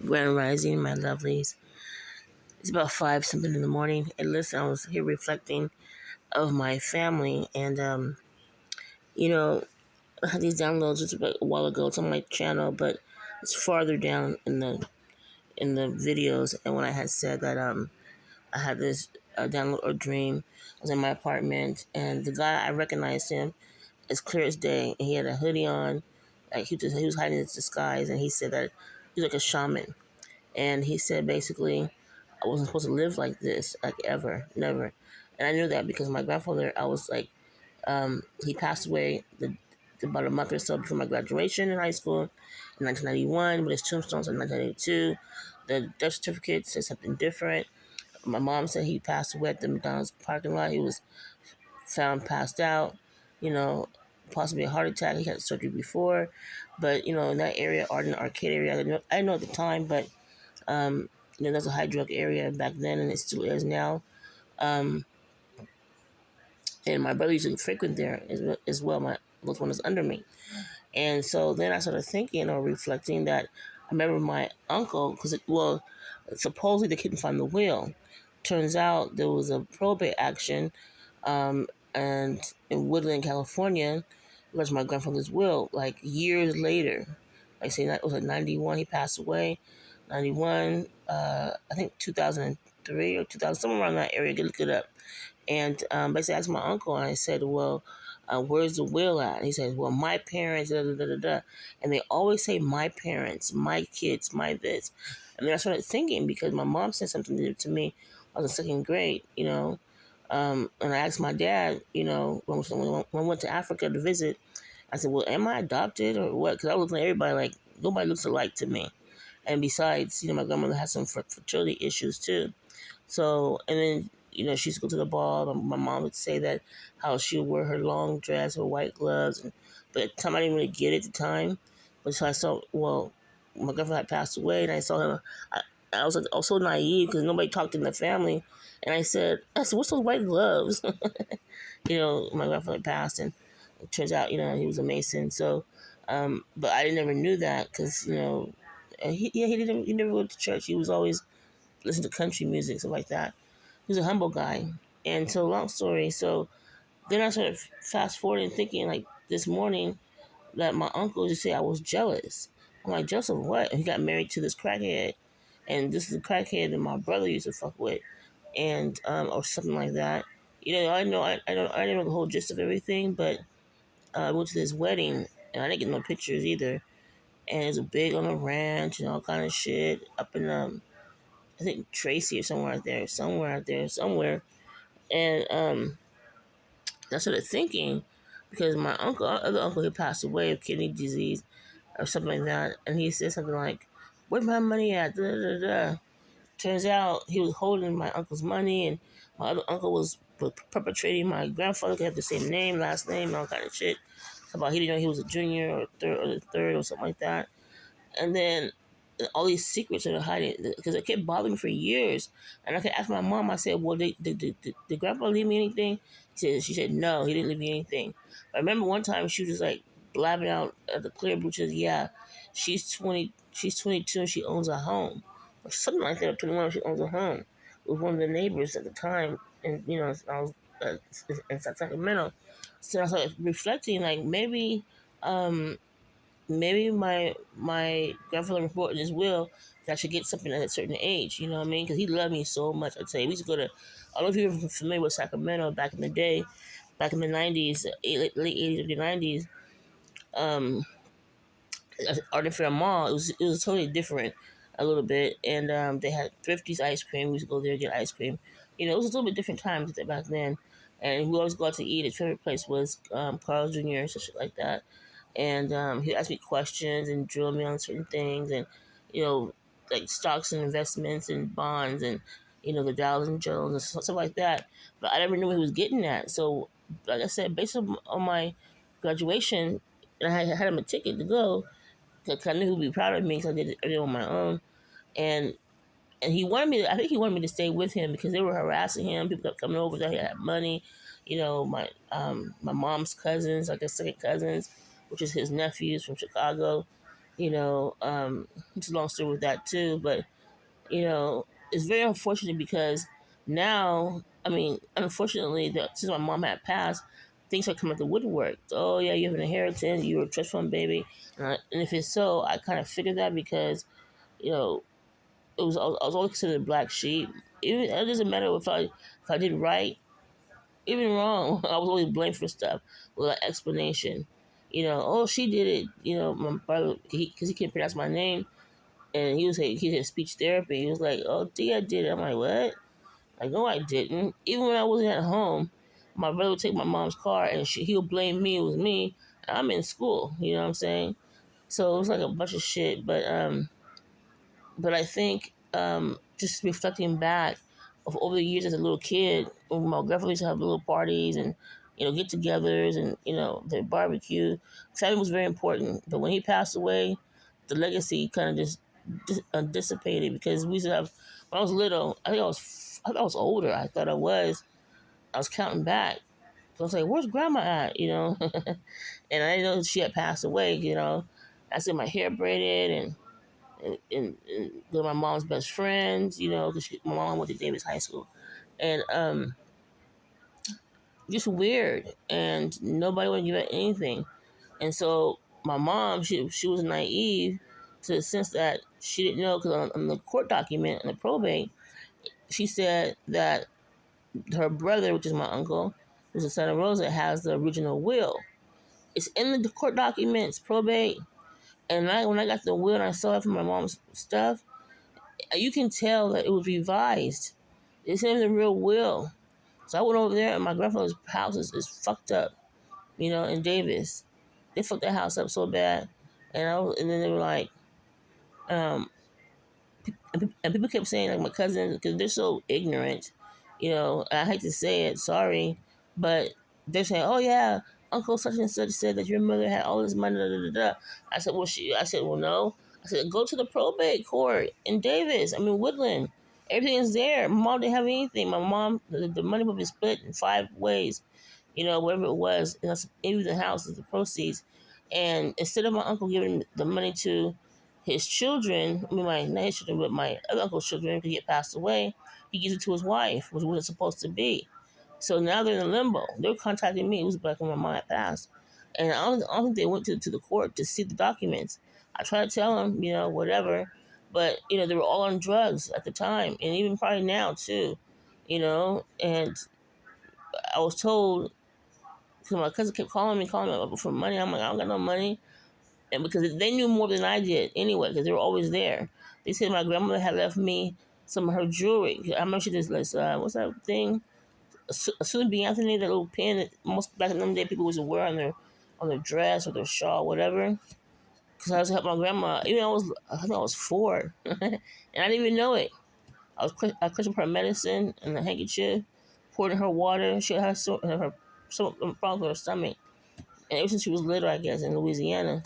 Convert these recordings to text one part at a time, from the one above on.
Grand Rising, my lovelies. It's about 5 something in the morning. And listen, I was here reflecting of my family, and I had these downloads just a while ago. It's on my channel, but it's farther down in the videos. And when I had said that I had this download or dream, I was in my apartment, and the guy, I recognized him as clear as day, and he had a hoodie on, like he was hiding his disguise, and he said that he was like a shaman. And he said basically, I wasn't supposed to live like this, like ever, never. And I knew that because my grandfather, I was like, he passed away about a month or so before my graduation in high school in 1991, but his tombstone's in 1982. The death certificate says something different. My mom said he passed away at the McDonald's parking lot. He was found passed out, you know, possibly a heart attack. He had surgery before. But, in that area, Arden Arcade area, I didn't know at the time, but that's a high drug area back then, and it still is now. Um, and my brother used to frequent there as well. My was one was under me, and so then I started thinking or reflecting that I remember my uncle because supposedly they couldn't find the will. Turns out there was a probate action, um, and in Woodland, California, it was my grandfather's will. Like years later, like say that was like 91, he passed away. 91, I think 2003 or 2000, somewhere around that area. Look it up. And basically, I asked my uncle, and I said, "Well, where's the will at?" And he said, "Well, my parents, da da da da da," and they always say my parents, my kids, my this. And then I started thinking because my mom said something to me. I was in second grade, and I asked my dad, when I went to Africa to visit, I said, "Well, am I adopted or what?" Because I was looking at everybody like nobody looks alike to me. And besides, my grandmother had some fertility issues too. So, and then, she used to go to the ball. My mom would say that how she would wear her long dress, her white gloves. But at the time, I didn't really get it at the time. But so I saw, well, my grandfather had passed away, and I saw him. I was like, I was so naive because nobody talked in the family. And I said, what's those white gloves? My grandfather passed, and it turns out, he was a Mason. So, but I never knew that because, he never went to church. He was always listening to country music, stuff like that. He was a humble guy. And so, long story. So then I started fast forwarding, thinking like this morning that my uncle just said I was jealous. I'm like, jealous of what? And he got married to this crackhead, and this is the crackhead that my brother used to fuck with, and or something like that. I didn't know the whole gist of everything, but I went to this wedding, and I didn't get no pictures either. And it was a big on a ranch and all kind of shit up in I think Tracy or somewhere. And I started thinking because my other uncle, he passed away of kidney disease or something like that, and he said something like, "Where's my money at?" Da, da, da, da. Turns out he was holding my uncle's money, and my other uncle was perpetrating my grandfather. Could have the same name, last name, and all kind of shit. About he didn't know he was a junior or third or something like that. And then all these secrets that are hiding because it kept bothering me for years. And I could ask my mom. I said, "Well, did Grandpa leave me anything?" She said, "No, he didn't leave me anything." I remember one time she was just like blabbing out at the clear blue. She said, "Yeah, she's 20. She's 22 and she owns a home, or something like that. Or 21, she owns a home with one of the neighbors at the time." And I was in Sacramento. So I started reflecting, like maybe my grandfather wrote in his will that I should get something at a certain age. You know what I mean? Because he loved me so much. I'd say we used to go to. I don't know if you're familiar with Sacramento back in the day, back in the '90s, late '80s, early '90s. Um, Arden Fair Mall. It was totally different, a little bit, and they had Thrifty's ice cream. We used to go there and get ice cream. It was a little bit different times back then, and we always go out to eat. His favorite place was Carl's Jr. and shit like that. And he asked me questions and drilled me on certain things, and you know, like stocks and investments and bonds, and the Dow and Jones and stuff like that. But I never knew what he was getting at. So, like I said, based on my graduation, and I had him a ticket to go because I knew he'd be proud of me because I did it on my own. And he wanted me. I think he wanted me to stay with him because they were harassing him. People kept coming over that he had money. My mom's cousins, like his second cousins, which is his nephews from Chicago. It's a long story with that too, but it's very unfortunate because now, I mean, unfortunately, since my mom had passed, things are coming up the woodwork. Oh yeah, you have an inheritance. You were a trust fund baby, and if it's so, I kind of figured that because you know I was always considered a black sheep. Even it doesn't matter if I did right, even wrong. I was always blamed for stuff with an explanation. Oh, she did it. My brother, because he couldn't pronounce my name, and he did speech therapy. He was like, "Oh, Dia did it." I'm like, "What?" Like, no, I didn't. Even when I wasn't at home, my brother would take my mom's car, and he'll blame me. It was me. And I'm in school. You know what I'm saying? So it was like a bunch of shit. But I think just reflecting back of over the years as a little kid, when my grandfather used to have little parties and get-togethers and the barbecue. Family was very important. But when he passed away, the legacy kind of just dissipated because we used to have. When I was little, I thought I was older. I thought I was. I was counting back. So I was like, "Where's Grandma at?" And I didn't know she had passed away. I said my hair braided and they're my mom's best friends, because my mom went to Davis High School. And just weird. And nobody would give her anything. And so my mom, she was naive to the sense that she didn't know, because on the court document, on the probate, she said that her brother, which is my uncle, who's the son of Rosa, has the original will. It's in the court documents, probate. And when I got the will and I saw it from my mom's stuff, you can tell that it was revised. It's in the real will. So I went over there, and my grandfather's house is fucked up, in Davis. They fucked that house up so bad, and then they were like, um, and people kept saying, like, my cousins, because they're so ignorant, I hate to say it, sorry, but they're saying, oh yeah, Uncle such and such said that your mother had all this money. Da, da, da, da. I said, well, no. I said, go to the probate court in Davis. I mean, Woodland. Everything is there. My mom didn't have anything. My mom, the money would be split in 5 ways, whatever it was, even the house is the proceeds. And instead of my uncle giving the money to his children, I mean, not his children, but my other uncle's children, because he had passed away, he gives it to his wife, which wasn't supposed to be. So now they're in limbo. They were contacting me. It was back when my mom had passed. And I don't think they went to the court to see the documents. I tried to tell them, whatever. But, they were all on drugs at the time. And even probably now, too. And I was told, because my cousin kept calling me for money. I'm like, I don't got no money. And because they knew more than I did anyway, because they were always there. They said my grandmother had left me some of her jewelry. I remember she did this, what's that thing? Susan B. Anthony, that little pin that most back in them day people used to wear on their dress or their shawl, whatever. Because I was helping my grandma. Even I think I was 4, and I didn't even know it. I questioned her medicine and the handkerchief, poured in her water. She had some problems with her stomach, and ever since she was little, I guess, in Louisiana.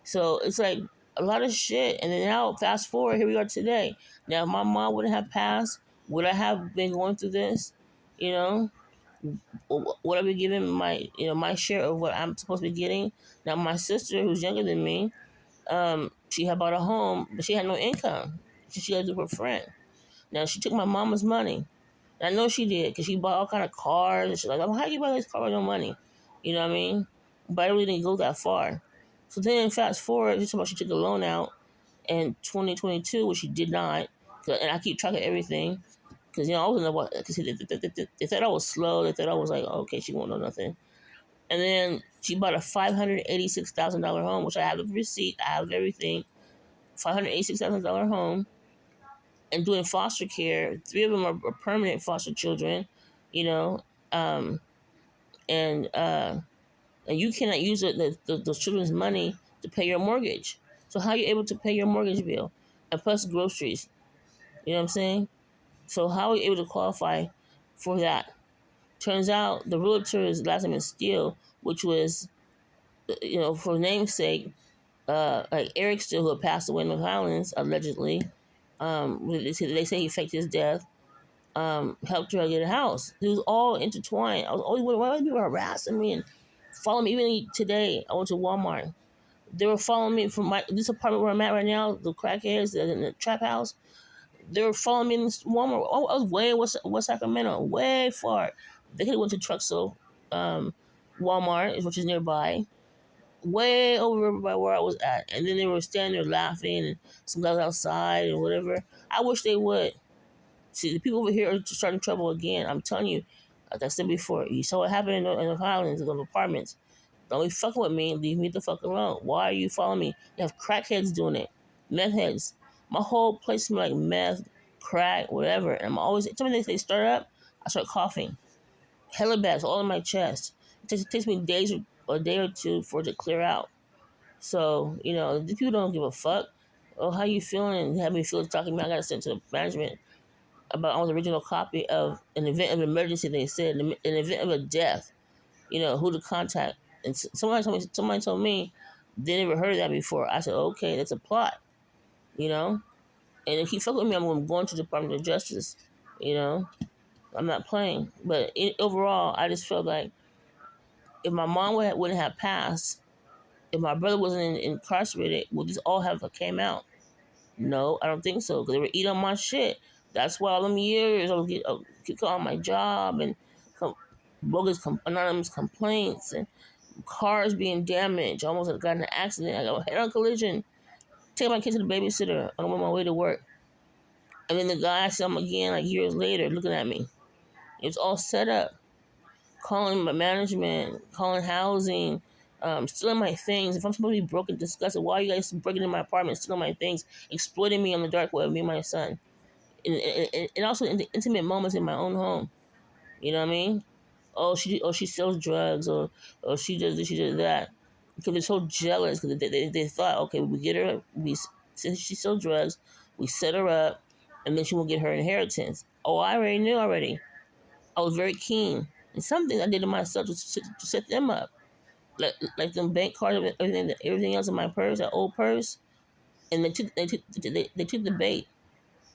So it's like a lot of shit. And then now, fast forward, here we are today. Now, if my mom wouldn't have passed, would I have been going through this? You know, would I be giving my share of what I'm supposed to be getting? Now, my sister, who's younger than me, she had bought a home, but she had no income. She had to do her friend. Now, she took my mama's money. And I know she did, because she bought all kind of cars. And she's like, how do you buy this car with no money? You know what I mean? But I really didn't go that far. So then, fast forward, she took a loan out in 2022, which she did not. And I keep track of everything. Because, I wasn't know what, because they thought I was slow. They thought I was like, oh, okay, she won't know nothing. And then she bought a $586,000 home, which I have the receipt, I have everything. $586,000 home, and doing foster care. 3 of them are permanent foster children, you know, um, and you cannot use those children's money to pay your mortgage. So how are you able to pay your mortgage bill, and plus groceries? You know what I'm saying? So how are you able to qualify for that? Turns out the realtor's last name is Steele, which was, for namesake, like Eric Steele, who had passed away in the Highlands, allegedly. They say he faked his death. Helped her get a house. It was all intertwined. I was always wondering why people were harassing me and following me. Even today, I went to Walmart. They were following me from this apartment where I'm at right now, the crackheads in the trap house. They were following me in this Walmart. Oh, I was way in West Sacramento, way far. They could have went to Truxell, Walmart, which is nearby, way over by where I was at. And then they were standing there laughing, and some guys outside and whatever. I wish they would. See, the people over here are starting trouble again. I'm telling you, like I said before, you saw what happened in the Highlands, in the apartments. Don't be fucking with me. Leave me the fuck alone. Why are you following me? You have crackheads doing it, meth heads. My whole place smells like meth, crack, whatever. And I'm always, sometimes they start up, I start coughing. Hella bags all in my chest. It takes me days or a day or two for it to clear out. So, these people don't give a fuck. Oh, how you feeling? They have me feel talking to me. I got to send to the management about on the original copy of an event of emergency. They said an event of a death. Who to contact. And somebody told me they never heard of that before. I said, okay, that's a plot. And if you fuck with me, I'm going to the Department of Justice. I'm not playing. But overall, I just felt like if my mom wouldn't have passed, if my brother wasn't incarcerated, would this all have came out? No, I don't think so. Because they were eating on my shit. That's why all them years I was get on my job and bogus anonymous complaints and cars being damaged. I almost got in an accident. I got a head-on collision. Take my kid to the babysitter on my way to work. And then the guy, I saw him again like years later looking at me. It was all set up. Calling my management, calling housing, stealing my things. If I'm supposed to be broke and disgusted, why are you guys breaking into my apartment, stealing my things, exploiting me on the dark web, me and my son? And also in the intimate moments in my own home. You know what I mean? She sells drugs, or she does this, she does that. Because they're so jealous, because they thought, okay, we get her, since she sells drugs, we set her up, and then she will get her inheritance. Oh, I already knew already. I was very keen. And some things I did to myself to set them up. Like them bank cards, everything else in my purse, that old purse. And they took the bait.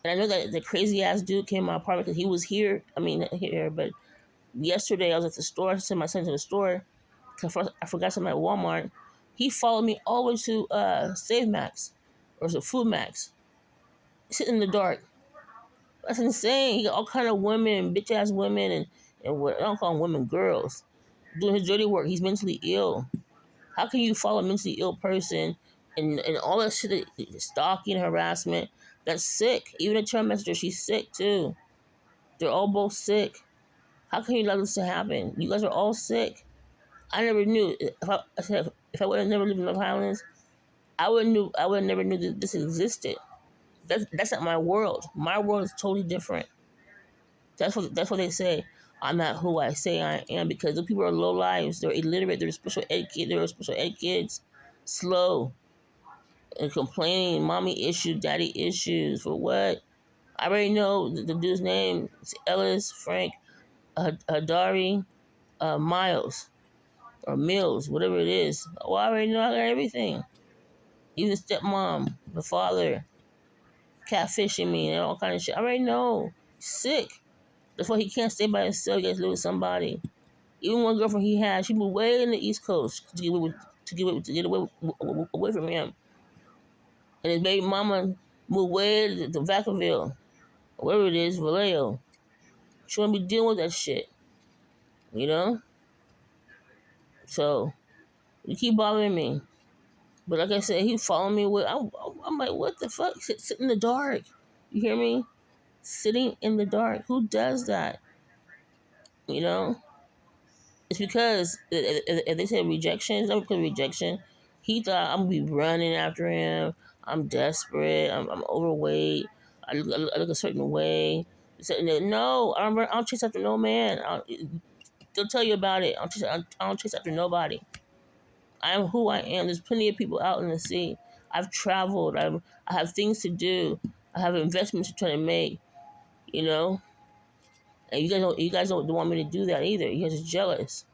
And I know that the crazy ass dude came to my apartment because he was here. I mean, not here, but yesterday I was at the store. I sent my son to the store. I forgot something at Walmart. He followed me all the way to Save Max, or is it Food Max? Sitting in the dark. That's insane. He got all kind of women, bitch ass women, and what I don't call them women, girls, doing his dirty work. He's mentally ill. How can you follow a mentally ill person and all that shit, stalking, harassment? That's sick. Even a term messenger, she's sick too. They're all both sick. How can you allow this to happen? You guys are all sick. I never knew. If I would have never lived in the Highlands, I would have never knew that this existed. That's not my world. My world is totally different. That's what they say. I'm not who I say I am, because the people are low lives. They're illiterate. They're special ed kids. They're special ed kids. Slow and complaining. Mommy issues, daddy issues. For what? I already know the dude's name. It's Ellis Frank Hadari Miles or Mills, whatever it is. Well, I already know I got everything. Even stepmom, the father, catfishing me and all kind of shit. I already know. Sick. That's why he can't stay by himself. He has to live with somebody. Even one girlfriend he had, she moved way in the East Coast to get away from him. And his baby mama moved way to Vacaville, or wherever it is, Vallejo. She wouldn't be dealing with that shit, you know. So you keep bothering me. But like I said, he following me with. I'm like, what the fuck? Sit in the dark. You hear me? Sitting in the dark. Who does that? You know. It's because if they say rejection, it's not because of rejection. He thought I'm gonna be running after him. I'm desperate. I'm overweight. I look a certain way. So, no, I don't chase after no man. They'll tell you about it. I don't chase after nobody. I am who I am. There's plenty of people out in the sea. I've traveled. I have things to do. I have investments to try to make. You know, and you guys don't want me to do that either. You guys are jealous.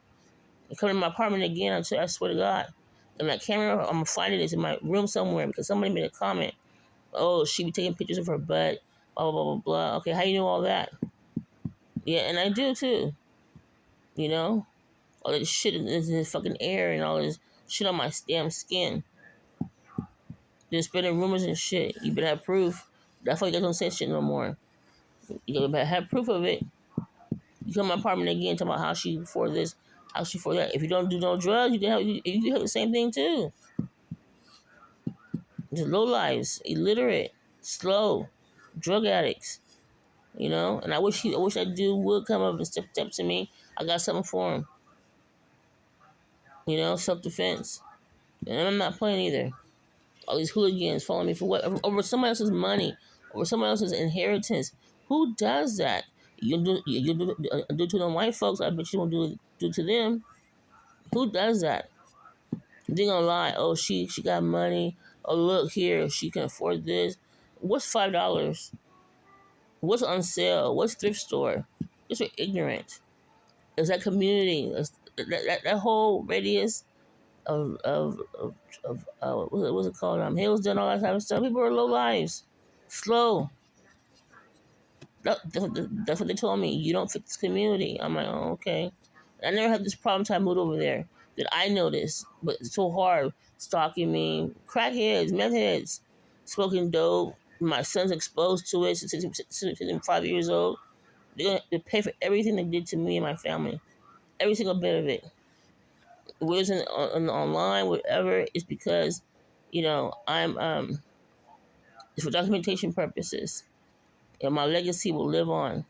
I come to my apartment again. I swear to God. And that camera, I'm gonna find it. It's in my room somewhere because somebody made a comment. Oh, she be taking pictures of her butt. Blah blah blah blah blah. Okay, how you know all that? Yeah, and I do too. You know, all this shit in this fucking air and all this shit on my damn skin. They're spreading rumors and shit. You better have proof. That's why you guys don't say shit no more. You gotta have proof of it. You come to my apartment again, talking about how she for this, how she for that. If you don't do no drugs, you can have the same thing too. Just low lives, illiterate, slow, drug addicts. You know, and I wish that dude would come up and step up to me. I got something for him. You know, self defense. And I'm not playing either. All these hooligans following me for what? Over someone else's money, over someone else's inheritance. Who does that? You do to them white folks. I bet you won't do to them. Who does that? They gonna lie. Oh, she got money. Oh, look here, she can afford this. What's $5? What's on sale? What's thrift store? It's for ignorant. It's that community. That whole radius of what's it called? Hillsdale, all that type of stuff. People are low lives, slow. That's what they told me. You don't fit this community. I'm like, oh, okay. I never had this problem until I moved over there that I noticed, but it's so hard stalking me. Crackheads, meth heads, smoking dope. My son's exposed to it since he's 5 years old. They pay for everything they did to me and my family. Every single bit of it. Whether it's online, whatever, it's because, I'm it's for documentation purposes. And my legacy will live on.